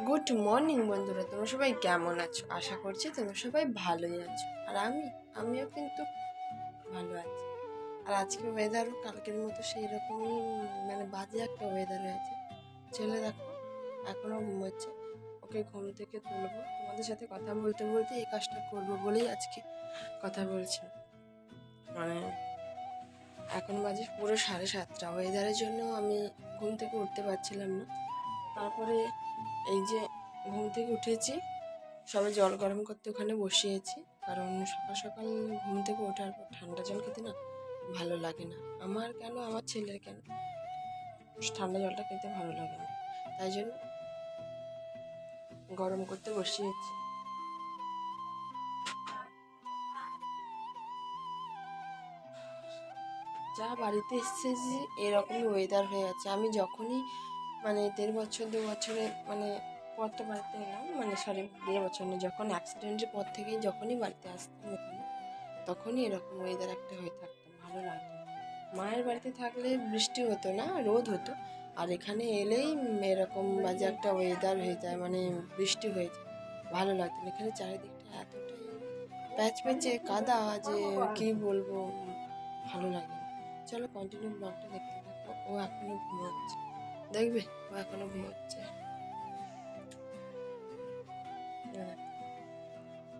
Good morning বন্ধুরা, তোমরা সবাই কেমন আছো? আশা করছি তোমরা সবাই ভালোই আছো। আর আমিও কিন্তু ভালো আছি। আর আজকে ওয়েদারও কালকের মতো সেই রকমই, মানে বাজে একটা ওয়েদার হয়েছে। ছেলে দেখো এখনো ঘুমোচ্ছে, ওকে ঘুম থেকে তুলবো। তোমাদের সাথে কথা বলতে বলতে এই কাজটা করবো বলেই আজকে কথা বলছি। মানে এখন বাজে পুরো 7:30। ওয়েদারের জন্য আমি ঘুম থেকে উঠতে পারছিলাম না। তারপরে এই যে ঘুম থেকে উঠেছি, সবে জল গরম করতে ওখানে বসিয়েছি, কারণ সকাল সকাল ঘুম থেকে ওঠার পর ঠান্ডা জল খেতে না ভালো লাগে না। আমার কেন, আমার ছেলের কেন, ঠান্ডা জলটা খেতে ভালো লাগে না। তাই জন্য গরম করতে বসিয়েছি। যা বাড়িতে এসছে যে এরকমই ওয়েদার হয়ে আছে। আমি যখনই মানে 1.5 বছর 2 বছরে মানে পরটা বাড়িতে এলাম, মানে সরি 1.5 বছর না, যখন অ্যাক্সিডেন্টের পর থেকেই যখনই বাড়িতে আসতাম এখানে, তখনই এরকম ওয়েদার একটা হয়ে থাকতাম, ভালো লাগতো। মায়ের বাড়িতে থাকলে বৃষ্টি হতো না, রোদ হতো। আর এখানে এলেই এরকম বাজে একটা ওয়েদার হয়ে যায়, মানে বৃষ্টি হয়ে যায়, ভালো লাগতো না। এখানে চারিদিকটা এতটাই প্যাচ প্যাচে কাদা যে কি বলবো, ভালো লাগে না। চলো কন্টিনিউ ব্লগটা দেখতে থাকো। ও এখনো ঘুমোচ্ছে, দেখবে ও এখনো ঘুমোচ্ছে।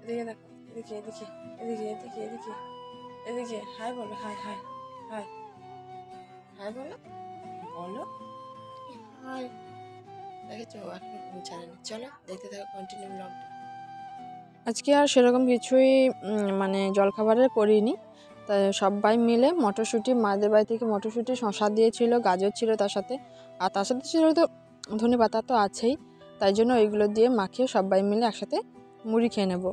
এদিকে দেখো, এদিকে এদিকে এদিকে এদিকে এদিকে এদিকে, হাই বলো, হাই হাই হাই হাই বলো, বলো হাই। দেখেছো এখনো ঘুম ছাড়েনি। চলো দেখতে থাকো কন্টিনিউ ব্লগটা। আজকে আর সেরকম কিছুই মানে জলখাবারের করিনি। তাই সবাই মিলে মটরশুঁটি, মাদের বাড়ি থেকে মটরশুঁটি শশা দিয়েছিল, গাজর ছিল তার সাথে, আর তার সাথে ছিল তো ধনেপাতা তো আছেই। তাই জন্য ওইগুলো দিয়ে মাখিয়ে সবাই মিলে একসাথে মুড়ি খেয়ে নেব।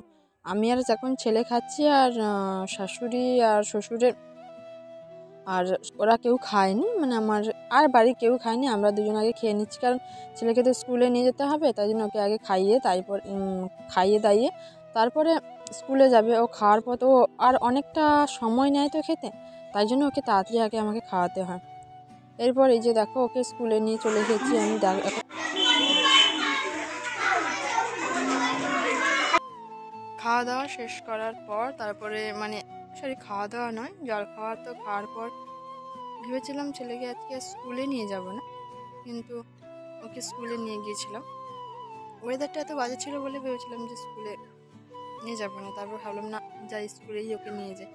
আমি আর এখন ছেলে খাচ্ছি, আর শাশুড়ি আর শ্বশুরের আর ওরা কেউ খায়নি, মানে আমার আর বাড়ির কেউ খায়নি। আমরা দুজন আগে খেয়ে নিচ্ছি, কারণ ছেলেকে তো স্কুলে নিয়ে যেতে হবে। তাই জন্য ওকে আগে খাইয়ে, তারপর খাইয়ে দাইয়ে তারপরে স্কুলে যাবে। ও খাওয়ার পর তো আর অনেকটা সময় নেয় তো খেতে, তাই জন্য ওকে তাড়াতাড়ি আগে আমাকে খাওয়াতে হয়। এরপর এই যে দেখো ওকে স্কুলে নিয়ে চলে এসেছি আমি। খাওয়া দাওয়া শেষ করার পর তারপরে মানে সরি, খাওয়া দাওয়া নয়, জল খাওয়া তো খাওয়ার পর ভেবেছিলাম ছেলেকে আজকে স্কুলে নিয়ে যাব না, কিন্তু ওকে স্কুলে নিয়ে গিয়েছিলাম। ওয়েদারটা এত বাজে ছিল বলে ভেবেছিলাম যে স্কুলে নিয়ে যাবো না। তারপর ভাবলাম না, যাই স্কুলেই ওকে নিয়ে যাই।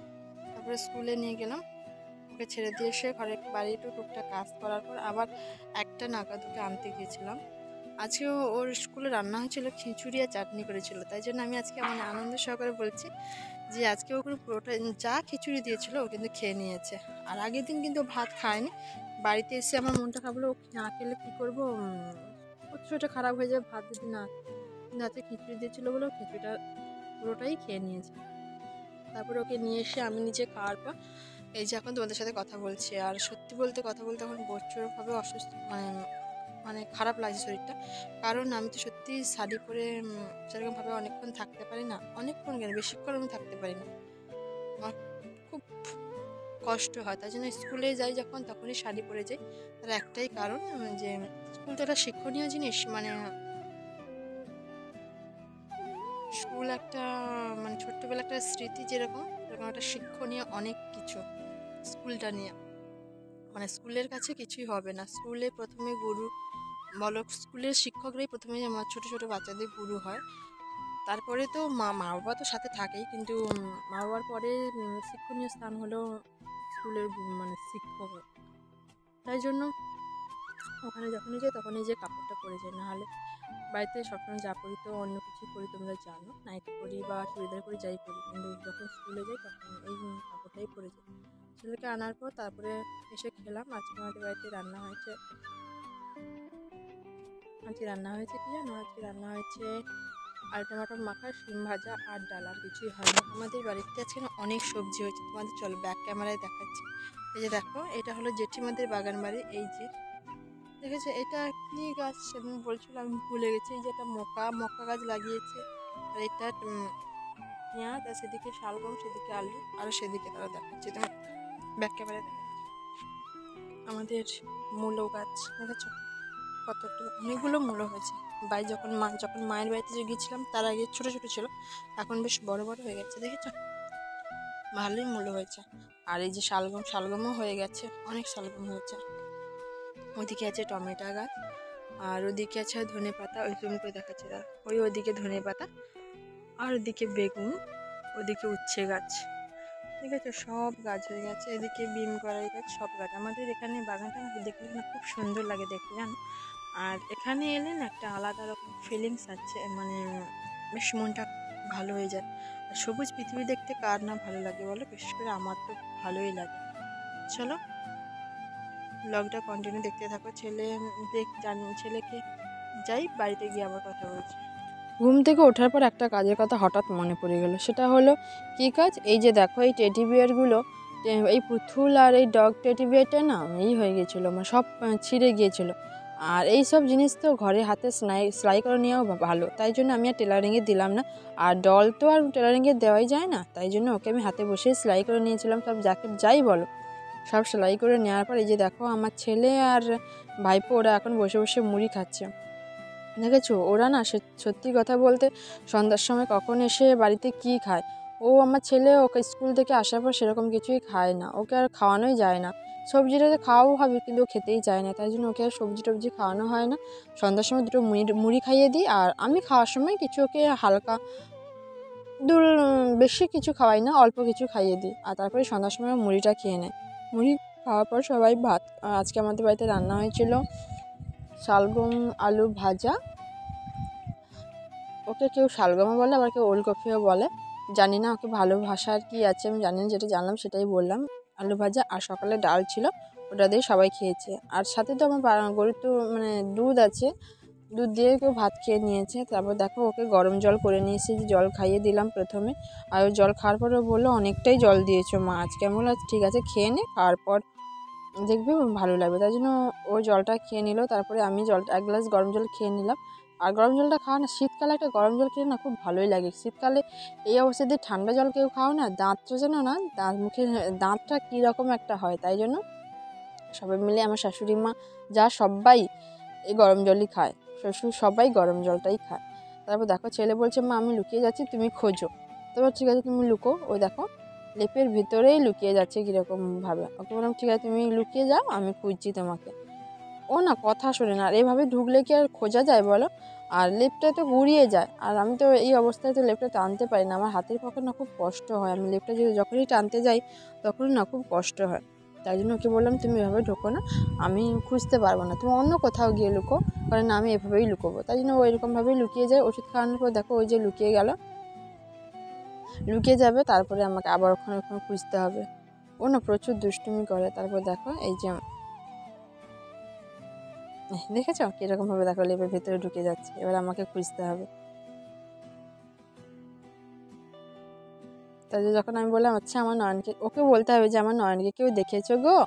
তারপরে স্কুলে নিয়ে গেলাম, ওকে ছেড়ে দিয়ে এসে ঘরে বাড়ি একটু টুকটাক কাজ করার পর আবার 1টা নাগাদ ওকে আনতে গিয়েছিলাম। আজকেও ওর স্কুলে রান্না হয়েছিল, খিচুড়ি আর চাটনি করেছিল। তাই জন্য আমি আজকে মানে আনন্দ সহকারে বলছি যে আজকে ও কোনো পুরোটা যা খিচুড়ি দিয়েছিল ও কিন্তু খেয়ে নিয়েছে। আর আগের দিন কিন্তু ভাত খায়নি। বাড়িতে এসে আমার মনটা খারাপ হলো, ও না খেলে কী করবো, ওর শরীরটা খারাপ হয়ে যাবে ভাত যদি না। কিন্তু আজকে খিচুড়ি দিয়েছিলো বলে ও খিচুড়িটা পুরোটাই খেয়ে নিয়েছে। তারপরে ওকে নিয়ে এসে আমি নিজে খাওয়ার পর এই যে এখন তোমাদের সাথে কথা বলছি। আর সত্যি বলতে কথা বলতে এখন প্রচুরভাবে অসুস্থ, মানে মানে খারাপ লাগছে শরীরটা। কারণ আমি তো সত্যি শাড়ি পরে সেরকমভাবে অনেকক্ষণ থাকতে পারি না, অনেকক্ষণ কেন বেশিক্ষণ আমি থাকতে পারি না। আমার খুব কষ্ট হয়, তাই জন্য স্কুলে যাই যখন তখনই শাড়ি পরে যাই। তার একটাই কারণ যে স্কুল তো একটা শিক্ষণীয় জিনিস, মানে স্কুল একটা মানে ছোট্টবেলা একটা স্মৃতি, যেরকম সেরকম একটা শিক্ষণীয় অনেক কিছু স্কুলটা নিয়ে। মানে স্কুলের কাছে কিছুই হবে না। স্কুলে প্রথমে গুরু বলো, স্কুলের শিক্ষকরাই প্রথমে আমার ছোট ছোট বাচ্চাদের গুরু হয়। তারপরে তো মা বাবা তো সাথে থাকেই, কিন্তু মা বাবার পরে শিক্ষণীয় স্থান হলো স্কুলের মানে শিক্ষক। তাই জন্য ওখানে যখনই যাই তখনই যে কাপড়টা পরে যাই, নাহলে বাড়িতে সবসময় যা পরি তো অন্য কিছুই পরি, তোমরা জানো, নাইটি পরি বা চুড়িদার পরি, যাই পরি, কিন্তু যখন স্কুলে যাই তখন এই কাপড়টাই পরে যাই। ছেলেকে আনার পর তারপরে এসে খেলাম। আজকে আমাদের বাড়িতে রান্না হয়েছে, কি জানো, আজকে রান্না হয়েছে আলু টমাটো মাখা, শিম ভাজা আর ডাল, আর কিছুই হয়নি। আমাদের বাড়িতে আজকে না অনেক সবজি হয়েছে, তোমাদের চলো ব্যাক ক্যামেরায় দেখাচ্ছি। এই যে দেখো, এটা হলো জেঠিমাদের বাগান বাড়ি। এই যে দেখেছো, এটা কি গাছ সেদিন বলছিল, আমি ভুলে গেছি। এই যে এটা মক্কা গাছ লাগিয়েছে, আর এটা পেঁয়াজ, আর সেদিকে শালগম, সেদিকে আলু, আর সেদিকে তারা দেখাচ্ছে, তোমার ব্যাক ক্যামেরায় দেখাচ্ছি আমাদের মূলো গাছ, দেখেছো। কতটা অনেকগুলো মূলো হয়েছে। যখন মায়ের বাড়িতে যে গিয়েছিলাম তার আগে ছোট ছোট ছিল, এখন বেশ বড় বড় হয়ে গেছে, দেখেছো? ভালোই মূল্য হয়েছে। আর এই যে শালগমও হয়ে গেছে, অনেক শালগম হয়েছে। ওদিকে আছে টমেটো গাছ, আর ওদিকে আছে ধনে পাতা, ওই জুম করে দেখাচ্ছে দাঁড়া, ওদিকে ধনে পাতা, আর ওদিকে বেগুন, ওদিকে উচ্ছে গাছ, ঠিক আছে, সব গাছ হয়ে গেছে। এদিকে বিম কড়াই গাছ, সব গাছ। আমাদের এখানে বাগানটা দেখলে না খুব সুন্দর লাগে দেখতে, জানো। আর এখানে এলে না একটা আলাদা রকম ফিলিংস আছে, মানে বেশ মনটা ভালো হয়ে যায়। আর সবুজ পৃথিবী দেখতে কার না ভালো লাগে বলো, বিশেষ করে আমার তো ভালোই লাগে। চলো ব্লগটা কন্টিনিউ দেখতে থাকো। ছেলেকে যাই, বাড়িতে গিয়ে আবার কথা বলছি। ঘুম থেকে ওঠার পর একটা কাজের কথা হঠাৎ মনে পড়ে গেল। সেটা হলো কী কাজ? এই যে দেখো, এই টেডি বিয়ারগুলো, এই পুতুল আর এই ডগ টেডি বিয়ারটা না এই হয়ে গিয়েছিলো, মানে সব ছিঁড়ে গিয়েছিলো। আর এই সব জিনিস তো ঘরে হাতে সেলাই করে নেওয়াও ভালো, তাই জন্য আমি আর টেলারিংয়ে দিলাম না। আর ডল তো আর টেলারিংয়ে দেওয়াই যায় না, তাই জন্য ওকে আমি হাতে বসে সেলাই করে নিয়েছিলাম। সব জ্যাকেট যাই বলো, সব সেলাই করে নেওয়ার পর এই যে দেখো, আমার ছেলে আর ভাইপো ওরা এখন বসে বসে মুড়ি খাচ্ছে, দেখেছো? ওরা না সত্যি কথা বলতে সন্ধ্যার সময় কখন এসে বাড়িতে কি খায়। আমার ছেলে ওকে স্কুল থেকে আসার পর সেরকম কিছুই খায় না, ওকে আর খাওয়ানোই যায় না। সবজিটা খাওয়াও হবে কিন্তু ও খেতেই চায় না, তাই জন্য ওকে আর সবজি টবজি খাওয়ানো হয় না। সন্ধ্যার সময় দুটো মুড়ি খাইয়ে দিই, আর আমি খাওয়ার সময় কিছু ওকে হালকা বেশি কিছু খাওয়াই না, অল্প কিছু খাইয়ে দিই, আর তারপরে সন্ধ্যার সময় মুড়িটা খেয়ে নেয়। মুড়ি খাওয়ার পর সবাই ভাত। আজকে আমাদের বাড়িতে রান্না হয়েছিল শালগম আলু ভাজা, ওকে কেউ শালগমও বলে, আবার কেউ ওলকপিও বলে, জানি না ওকে ভালো ভাষার কি আছে আমি জানি না, যেটা জানলাম সেটাই বললাম। আলু ভাজা আর সকালে ডাল ছিল, ওটা দিয়ে সবাই খেয়েছে। আর সাথে তো আমার গরুর তো মানে দুধ আছে, দুধ দিয়ে কেউ ভাত খেয়ে নিয়েছে। তারপর দেখো ওকে গরম জল করে নিয়ে এসে জল খাইয়ে দিলাম প্রথমে। আর ওই জল খাওয়ার পরে বললো অনেকটাই জল দিয়েছো মা আজকে। আমি বললাম ঠিক আছে খেয়ে নে, খাওয়ার পর দেখবি ভালো লাগবে। তাই জন্য ও জলটা খেয়ে নিল, তারপরে আমি এক গ্লাস গরম জল খেয়ে নিলাম। আর গরম জলটা খাওয়া না, শীতকালে একটা গরম জল খেলে না খুব ভালোই লাগে। শীতকালে এই অবস্থা দিয়ে ঠান্ডা জল কেউ খাও না, দাঁতটা যেন না, দাঁতটা কীরকম একটা হয়। তাই জন্য সবাই মিলে, আমার শাশুড়ি মা যা সবাই এই গরম জলই খায়, শ্বশুর সবাই গরম জলটাই খায়। তারপর দেখো ছেলে বলছে মা আমি লুকিয়ে যাচ্ছি, তুমি খোঁজো। তারপর ঠিক আছে তুমি লুকো। ওই দেখো লেপের ভিতরেই লুকিয়ে যাচ্ছে কীরকমভাবে। ওকে বললাম ঠিক আছে তুমি লুকিয়ে যাও, আমি খুঁজছি তোমাকে। ও না কথা শোনে না, আর এভাবে ঢুকলে কি আর খোঁজা যায় বলো? আর লেপটা তো গুড়িয়ে যায়, আর আমি তো এই অবস্থায় তো লেপটা টানতে পারি না, আমার হাতের পক্ষে না খুব কষ্ট হয়। আমি লেপটা যখনই টানতে যাই তখনই না খুব কষ্ট হয়। তাই জন্য ওকে বললাম তুমি এভাবে ঢোকো না, আমি খুঁজতে পারবো না, তুমি অন্য কোথাও গিয়ে লুকো। কারণ আমি এভাবেই লুকোবো। তাই জন্য ও এরকমভাবেই লুকিয়ে যায়। ওষুধ খাওয়ানোর পর দেখো ওই যে লুকিয়ে গেল, লুকিয়ে যাবে, তারপরে আমাকে আবার ওখানে খুঁজতে হবে। ও না প্রচুর দুষ্টুমি করে। তারপর দেখো এই যে দেখেছো কীরকমভাবে দেখো লেপের ভেতরে ঢুকে যাচ্ছে, এবার আমাকে খুঁজতে হবে। তাই যখন আমি বললাম আচ্ছা আমার নয়নকে, ওকে বলতে হবে যে আমার নয়নকে কেউ দেখেছো গো,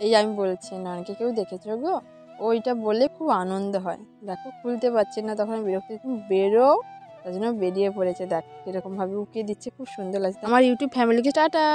এই আমি বলছি নয়নকে কেউ দেখেছো গো, ওইটা বললে খুব আনন্দ হয়। দেখো খুলতে পারছি না, তখন বিরক্তি, তুমি বেরো। তাই জন্য বেরিয়ে পড়েছে, দেখ কীরকমভাবে উকিয়ে দিচ্ছে, খুব সুন্দর লাগছে। আমার ইউটিউব ফ্যামিলিকে টাটা।